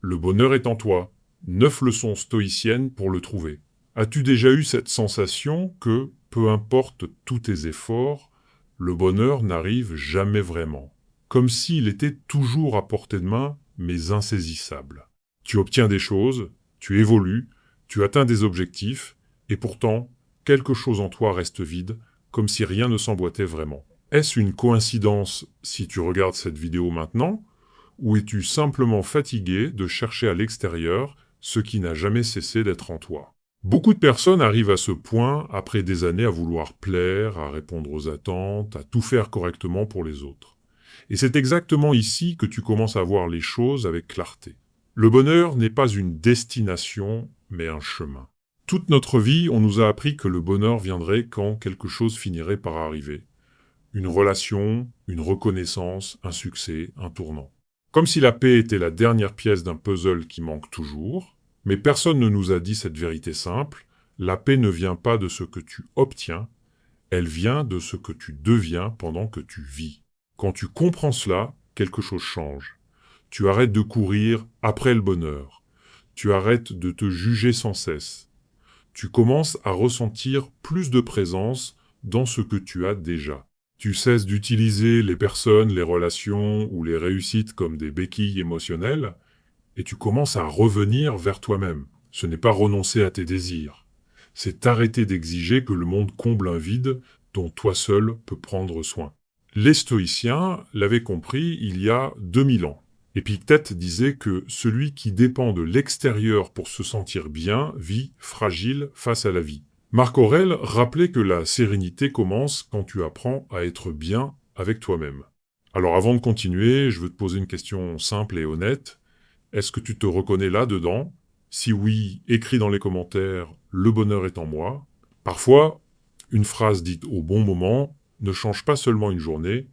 Le bonheur est en toi. 9 leçons stoïciennes pour le trouver. As-tu déjà eu cette sensation que, peu importe tous tes efforts, le bonheur n'arrive jamais vraiment? Comme s'il était toujours à portée de main, mais insaisissable. Tu obtiens des choses, tu évolues, tu atteins des objectifs, et pourtant, quelque chose en toi reste vide, comme si rien ne s'emboîtait vraiment. Est-ce une coïncidence si tu regardes cette vidéo maintenant, ou es-tu simplement fatigué de chercher à l'extérieur ce qui n'a jamais cessé d'être en toi? Beaucoup de personnes arrivent à ce point après des années à vouloir plaire, à répondre aux attentes, à tout faire correctement pour les autres. Et c'est exactement ici que tu commences à voir les choses avec clarté. Le bonheur n'est pas une destination, mais un chemin. Toute notre vie, on nous a appris que le bonheur viendrait quand quelque chose finirait par arriver. Une relation, une reconnaissance, un succès, un tournant. Comme si la paix était la dernière pièce d'un puzzle qui manque toujours, mais personne ne nous a dit cette vérité simple, la paix ne vient pas de ce que tu obtiens, elle vient de ce que tu deviens pendant que tu vis. Quand tu comprends cela, quelque chose change. Tu arrêtes de courir après le bonheur. Tu arrêtes de te juger sans cesse. Tu commences à ressentir plus de présence dans ce que tu as déjà. Tu cesses d'utiliser les personnes, les relations ou les réussites comme des béquilles émotionnelles et tu commences à revenir vers toi-même. Ce n'est pas renoncer à tes désirs. C'est arrêter d'exiger que le monde comble un vide dont toi seul peux prendre soin. Les stoïciens l'avaient compris il y a 2000 ans. Épictète disait que celui qui dépend de l'extérieur pour se sentir bien vit fragile face à la vie. Marc Aurèle rappelait que la sérénité commence quand tu apprends à être bien avec toi-même. Alors avant de continuer, je veux te poser une question simple et honnête. Est-ce que tu te reconnais là-dedans? Si oui, écris dans les commentaires «Le bonheur est en moi». Parfois, une phrase dite au bon moment ne change pas seulement une journée,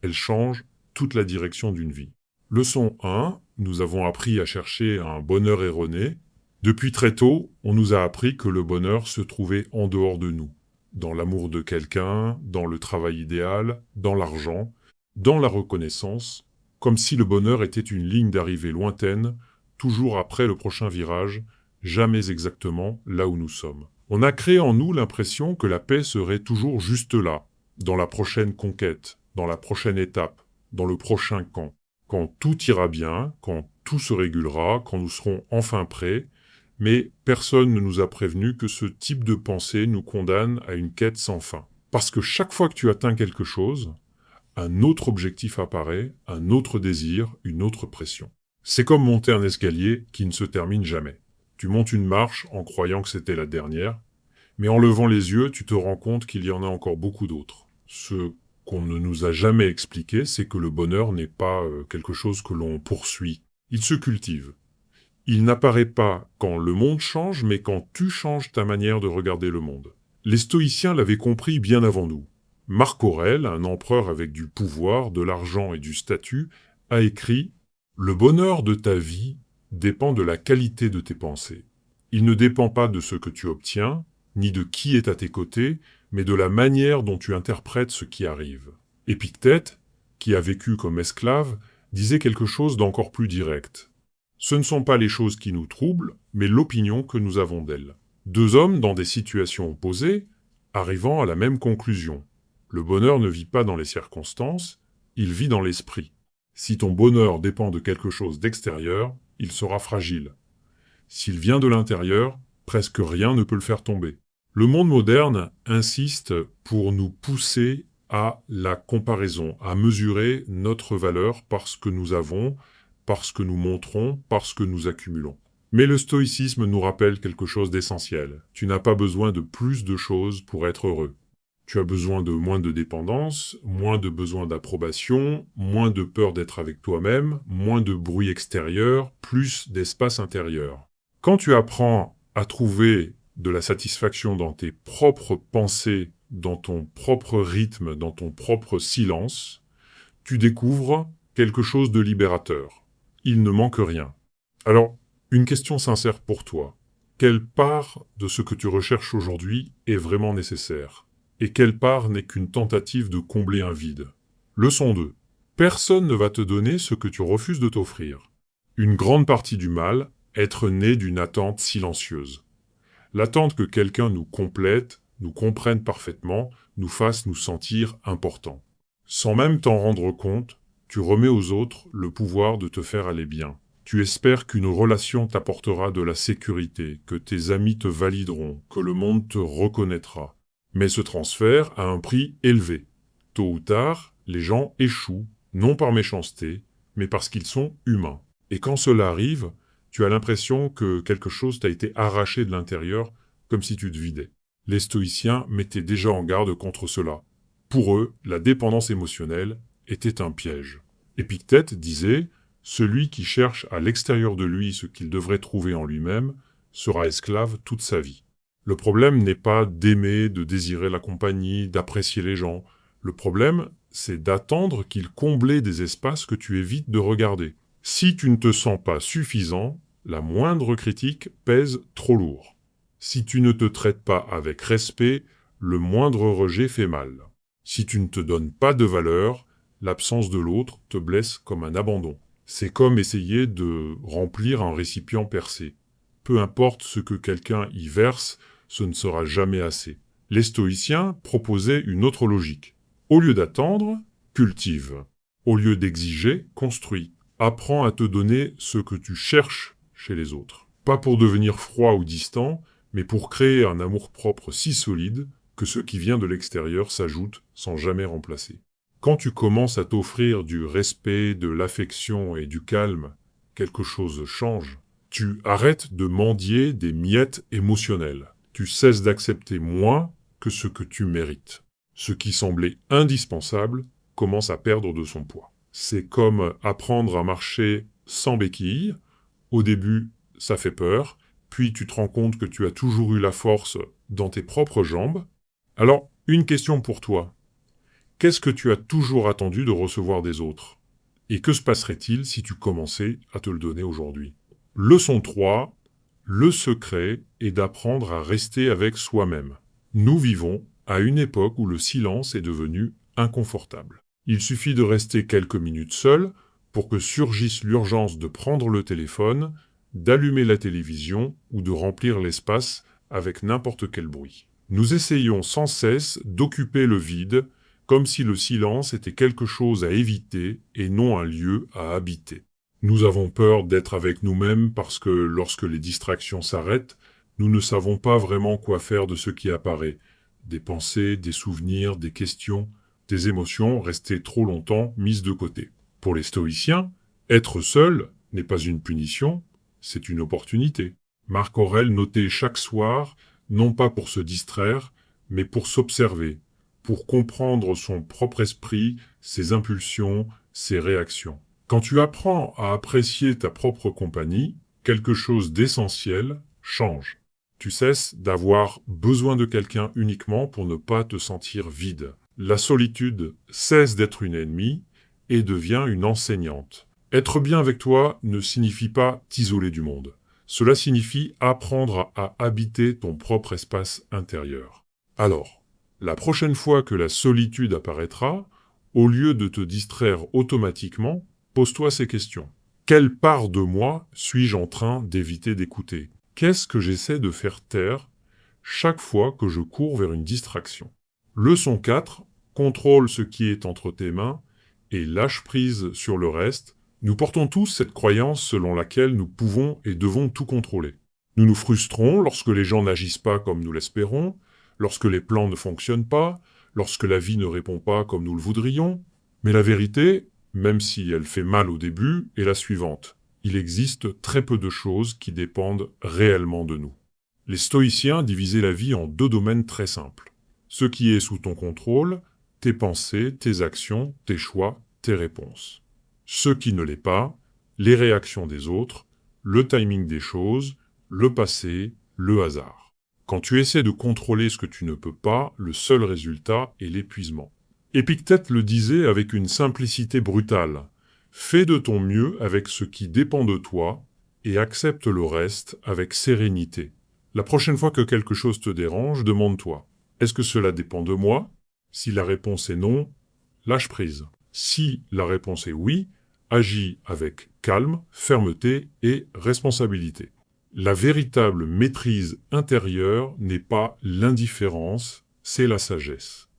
elle change toute la direction d'une vie. Leçon 1, nous avons appris à chercher un bonheur erroné. Depuis très tôt, on nous a appris que le bonheur se trouvait en dehors de nous, dans l'amour de quelqu'un, dans le travail idéal, dans l'argent, dans la reconnaissance, comme si le bonheur était une ligne d'arrivée lointaine, toujours après le prochain virage, jamais exactement là où nous sommes. On a créé en nous l'impression que la paix serait toujours juste là, dans la prochaine conquête, dans la prochaine étape, dans le prochain camp. Quand tout ira bien, quand tout se régulera, quand nous serons enfin prêts, mais personne ne nous a prévenu que ce type de pensée nous condamne à une quête sans fin. Parce que chaque fois que tu atteins quelque chose, un autre objectif apparaît, un autre désir, une autre pression. C'est comme monter un escalier qui ne se termine jamais. Tu montes une marche en croyant que c'était la dernière, mais en levant les yeux, tu te rends compte qu'il y en a encore beaucoup d'autres. Ce qu'on ne nous a jamais expliqué, c'est que le bonheur n'est pas quelque chose que l'on poursuit. Il se cultive. Il n'apparaît pas quand le monde change, mais quand tu changes ta manière de regarder le monde. Les stoïciens l'avaient compris bien avant nous. Marc Aurèle, un empereur avec du pouvoir, de l'argent et du statut, a écrit « Le bonheur de ta vie dépend de la qualité de tes pensées. Il ne dépend pas de ce que tu obtiens, ni de qui est à tes côtés, mais de la manière dont tu interprètes ce qui arrive. » Épictète, qui a vécu comme esclave, disait quelque chose d'encore plus direct. Ce ne sont pas les choses qui nous troublent, mais l'opinion que nous avons d'elles. Deux hommes dans des situations opposées, arrivant à la même conclusion. Le bonheur ne vit pas dans les circonstances, il vit dans l'esprit. Si ton bonheur dépend de quelque chose d'extérieur, il sera fragile. S'il vient de l'intérieur, presque rien ne peut le faire tomber. Le monde moderne insiste pour nous pousser à la comparaison, à mesurer notre valeur par ce que nous avons, par ce que nous montrons, par ce que nous accumulons. Mais le stoïcisme nous rappelle quelque chose d'essentiel. Tu n'as pas besoin de plus de choses pour être heureux. Tu as besoin de moins de dépendance, moins de besoin d'approbation, moins de peur d'être avec toi-même, moins de bruit extérieur, plus d'espace intérieur. Quand tu apprends à trouver de la satisfaction dans tes propres pensées, dans ton propre rythme, dans ton propre silence, tu découvres quelque chose de libérateur. Il ne manque rien. Alors, une question sincère pour toi. Quelle part de ce que tu recherches aujourd'hui est vraiment nécessaire? Et quelle part n'est qu'une tentative de combler un vide? Leçon 2. Personne ne va te donner ce que tu refuses de t'offrir. Une grande partie du mal, être né d'une attente silencieuse. L'attente que quelqu'un nous complète, nous comprenne parfaitement, nous fasse nous sentir importants. Sans même t'en rendre compte, tu remets aux autres le pouvoir de te faire aller bien. Tu espères qu'une relation t'apportera de la sécurité, que tes amis te valideront, que le monde te reconnaîtra. Mais ce transfert a un prix élevé. Tôt ou tard, les gens échouent, non par méchanceté, mais parce qu'ils sont humains. Et quand cela arrive, tu as l'impression que quelque chose t'a été arraché de l'intérieur, comme si tu te vidais. Les stoïciens mettaient déjà en garde contre cela. Pour eux, la dépendance émotionnelle était un piège. Épictète disait « Celui qui cherche à l'extérieur de lui ce qu'il devrait trouver en lui-même sera esclave toute sa vie. » Le problème n'est pas d'aimer, de désirer la compagnie, d'apprécier les gens. Le problème, c'est d'attendre qu'ils comblent des espaces que tu évites de regarder. Si tu ne te sens pas suffisant, la moindre critique pèse trop lourd. Si tu ne te traites pas avec respect, le moindre rejet fait mal. Si tu ne te donnes pas de valeur, l'absence de l'autre te blesse comme un abandon. C'est comme essayer de remplir un récipient percé. Peu importe ce que quelqu'un y verse, ce ne sera jamais assez. Les stoïciens proposaient une autre logique. Au lieu d'attendre, cultive. Au lieu d'exiger, construis. Apprends à te donner ce que tu cherches chez les autres. Pas pour devenir froid ou distant, mais pour créer un amour-propre si solide que ce qui vient de l'extérieur s'ajoute sans jamais remplacer. Quand tu commences à t'offrir du respect, de l'affection et du calme, quelque chose change. Tu arrêtes de mendier des miettes émotionnelles. Tu cesses d'accepter moins que ce que tu mérites. Ce qui semblait indispensable commence à perdre de son poids. C'est comme apprendre à marcher sans béquilles. Au début, ça fait peur, puis tu te rends compte que tu as toujours eu la force dans tes propres jambes. Alors, une question pour toi. Qu'est-ce que tu as toujours attendu de recevoir des autres? Et que se passerait-il si tu commençais à te le donner aujourd'hui? Leçon 3. Le secret est d'apprendre à rester avec soi-même. Nous vivons à une époque où le silence est devenu inconfortable. Il suffit de rester quelques minutes seul pour que surgisse l'urgence de prendre le téléphone, d'allumer la télévision ou de remplir l'espace avec n'importe quel bruit. Nous essayons sans cesse d'occuper le vide, comme si le silence était quelque chose à éviter et non un lieu à habiter. Nous avons peur d'être avec nous-mêmes parce que lorsque les distractions s'arrêtent, nous ne savons pas vraiment quoi faire de ce qui apparaît. Des pensées, des souvenirs, des questions, des émotions restées trop longtemps mises de côté. Pour les stoïciens, être seul n'est pas une punition, c'est une opportunité. Marc Aurèle notait chaque soir, non pas pour se distraire, mais pour s'observer, pour comprendre son propre esprit, ses impulsions, ses réactions. Quand tu apprends à apprécier ta propre compagnie, quelque chose d'essentiel change. Tu cesses d'avoir besoin de quelqu'un uniquement pour ne pas te sentir vide. La solitude cesse d'être une ennemie et devient une enseignante. Être bien avec toi ne signifie pas t'isoler du monde. Cela signifie apprendre à habiter ton propre espace intérieur. Alors, la prochaine fois que la solitude apparaîtra, au lieu de te distraire automatiquement, pose-toi ces questions. Quelle part de moi suis-je en train d'éviter d'écouter? Qu'est-ce que j'essaie de faire taire chaque fois que je cours vers une distraction? Leçon 4. Contrôle ce qui est entre tes mains et lâche prise sur le reste. Nous portons tous cette croyance selon laquelle nous pouvons et devons tout contrôler. Nous nous frustrons lorsque les gens n'agissent pas comme nous l'espérons, lorsque les plans ne fonctionnent pas, lorsque la vie ne répond pas comme nous le voudrions. Mais la vérité, même si elle fait mal au début, est la suivante. Il existe très peu de choses qui dépendent réellement de nous. Les stoïciens divisaient la vie en 2 domaines très simples. Ce qui est sous ton contrôle, tes pensées, tes actions, tes choix, tes réponses. Ce qui ne l'est pas, les réactions des autres, le timing des choses, le passé, le hasard. Quand tu essaies de contrôler ce que tu ne peux pas, le seul résultat est l'épuisement. Épictète le disait avec une simplicité brutale. Fais de ton mieux avec ce qui dépend de toi et accepte le reste avec sérénité. La prochaine fois que quelque chose te dérange, demande-toi, est-ce que cela dépend de moi? Si la réponse est non, lâche prise. Si la réponse est oui, agis avec calme, fermeté et responsabilité. La véritable maîtrise intérieure n'est pas l'indifférence, c'est la sagesse.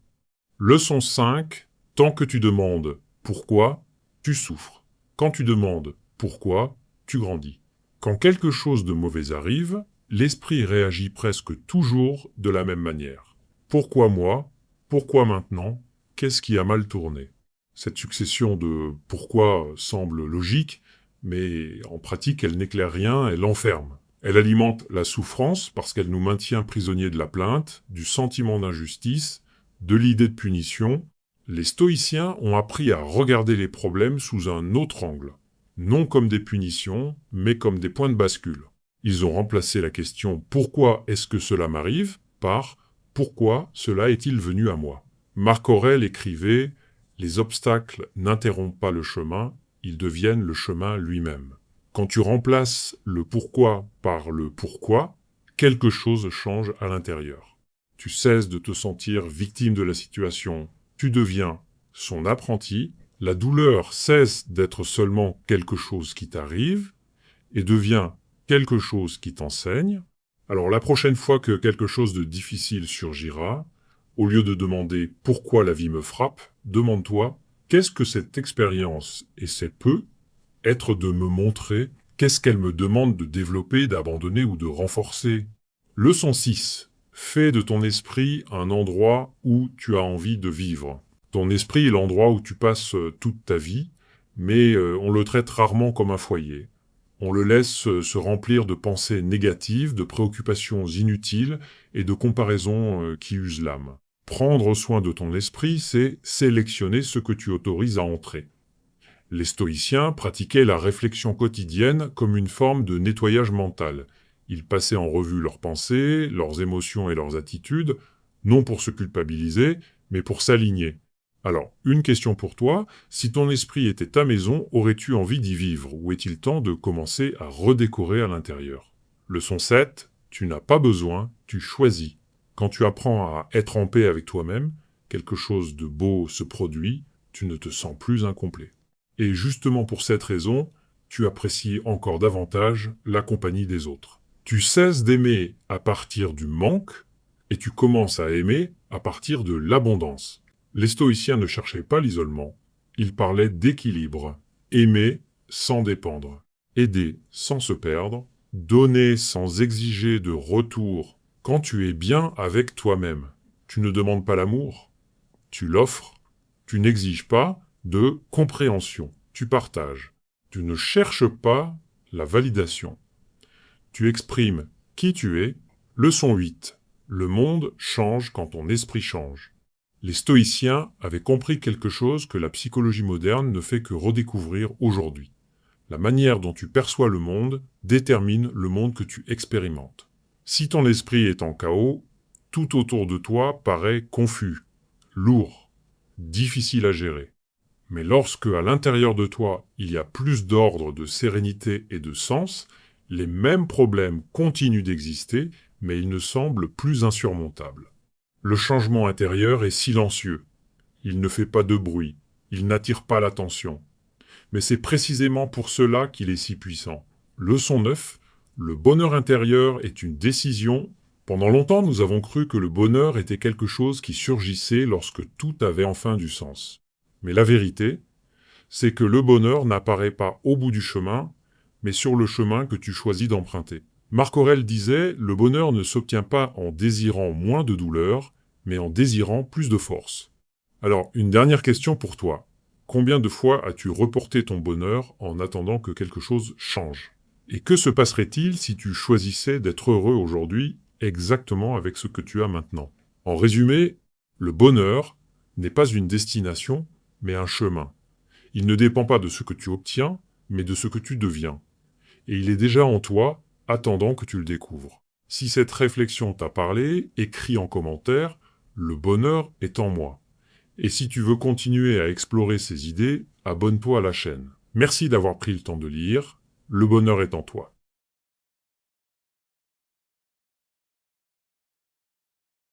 Leçon 5. Tant que tu demandes pourquoi, tu souffres. Quand tu demandes pourquoi, tu grandis. Quand quelque chose de mauvais arrive, l'esprit réagit presque toujours de la même manière. Pourquoi moi? Pourquoi maintenant? Qu'est-ce qui a mal tourné? Cette succession de pourquoi semble logique, mais en pratique elle n'éclaire rien, elle enferme. Elle alimente la souffrance parce qu'elle nous maintient prisonniers de la plainte, du sentiment d'injustice, de l'idée de punition. Les stoïciens ont appris à regarder les problèmes sous un autre angle, non comme des punitions, mais comme des points de bascule. Ils ont remplacé la question « Pourquoi est-ce que cela m'arrive ?» par « Pourquoi cela est-il venu à moi ?» Marc Aurèle écrivait « Les obstacles n'interrompent pas le chemin, ils deviennent le chemin lui-même. » Quand tu remplaces le pourquoi par le pourquoi, quelque chose change à l'intérieur. Tu cesses de te sentir victime de la situation, tu deviens son apprenti, la douleur cesse d'être seulement quelque chose qui t'arrive et devient quelque chose qui t'enseigne. Alors la prochaine fois que quelque chose de difficile surgira, au lieu de demander « pourquoi la vie me frappe », demande-toi « qu'est-ce que cette expérience essaie peut être de me montrer, qu'est-ce qu'elle me demande de développer, d'abandonner ou de renforcer ?» Leçon 6. Fais de ton esprit un endroit où tu as envie de vivre. Ton esprit est l'endroit où tu passes toute ta vie, mais on le traite rarement comme un foyer. On le laisse se remplir de pensées négatives, de préoccupations inutiles et de comparaisons qui usent l'âme. Prendre soin de ton esprit, c'est sélectionner ce que tu autorises à entrer. Les stoïciens pratiquaient la réflexion quotidienne comme une forme de nettoyage mental. Ils passaient en revue leurs pensées, leurs émotions et leurs attitudes, non pour se culpabiliser, mais pour s'aligner. Alors, une question pour toi, si ton esprit était ta maison, aurais-tu envie d'y vivre, ou est-il temps de commencer à redécorer à l'intérieur? Leçon 7, tu n'as pas besoin, tu choisis. Quand tu apprends à être en paix avec toi-même, quelque chose de beau se produit, tu ne te sens plus incomplet. Et justement pour cette raison, tu apprécies encore davantage la compagnie des autres. Tu cesses d'aimer à partir du manque, et tu commences à aimer à partir de l'abondance. Les stoïciens ne cherchaient pas l'isolement, ils parlaient d'équilibre. Aimer sans dépendre, aider sans se perdre, donner sans exiger de retour. Quand tu es bien avec toi-même, tu ne demandes pas l'amour, tu l'offres, tu n'exiges pas de compréhension, tu partages. Tu ne cherches pas la validation. Tu exprimes qui tu es. Leçon 8. Le monde change quand ton esprit change. Les stoïciens avaient compris quelque chose que la psychologie moderne ne fait que redécouvrir aujourd'hui. La manière dont tu perçois le monde détermine le monde que tu expérimentes. Si ton esprit est en chaos, tout autour de toi paraît confus, lourd, difficile à gérer. Mais lorsque, à l'intérieur de toi, il y a plus d'ordre, de sérénité et de sens, les mêmes problèmes continuent d'exister, mais ils ne semblent plus insurmontables. Le changement intérieur est silencieux. Il ne fait pas de bruit. Il n'attire pas l'attention. Mais c'est précisément pour cela qu'il est si puissant. Leçon 9. Le bonheur intérieur est une décision. Pendant longtemps, nous avons cru que le bonheur était quelque chose qui surgissait lorsque tout avait enfin du sens. Mais la vérité, c'est que le bonheur n'apparaît pas au bout du chemin, mais sur le chemin que tu choisis d'emprunter. Marc Aurèle disait « Le bonheur ne s'obtient pas en désirant moins de douleur, mais en désirant plus de force. » Alors, une dernière question pour toi. Combien de fois as-tu reporté ton bonheur en attendant que quelque chose change? Et que se passerait-il si tu choisissais d'être heureux aujourd'hui exactement avec ce que tu as maintenant? En résumé, le bonheur n'est pas une destination, mais un chemin. Il ne dépend pas de ce que tu obtiens, mais de ce que tu deviens. Et il est déjà en toi, attendant que tu le découvres. Si cette réflexion t'a parlé, écris en commentaire « Le bonheur est en moi ». Et si tu veux continuer à explorer ces idées, abonne-toi à la chaîne. Merci d'avoir pris le temps de lire. Le bonheur est en toi.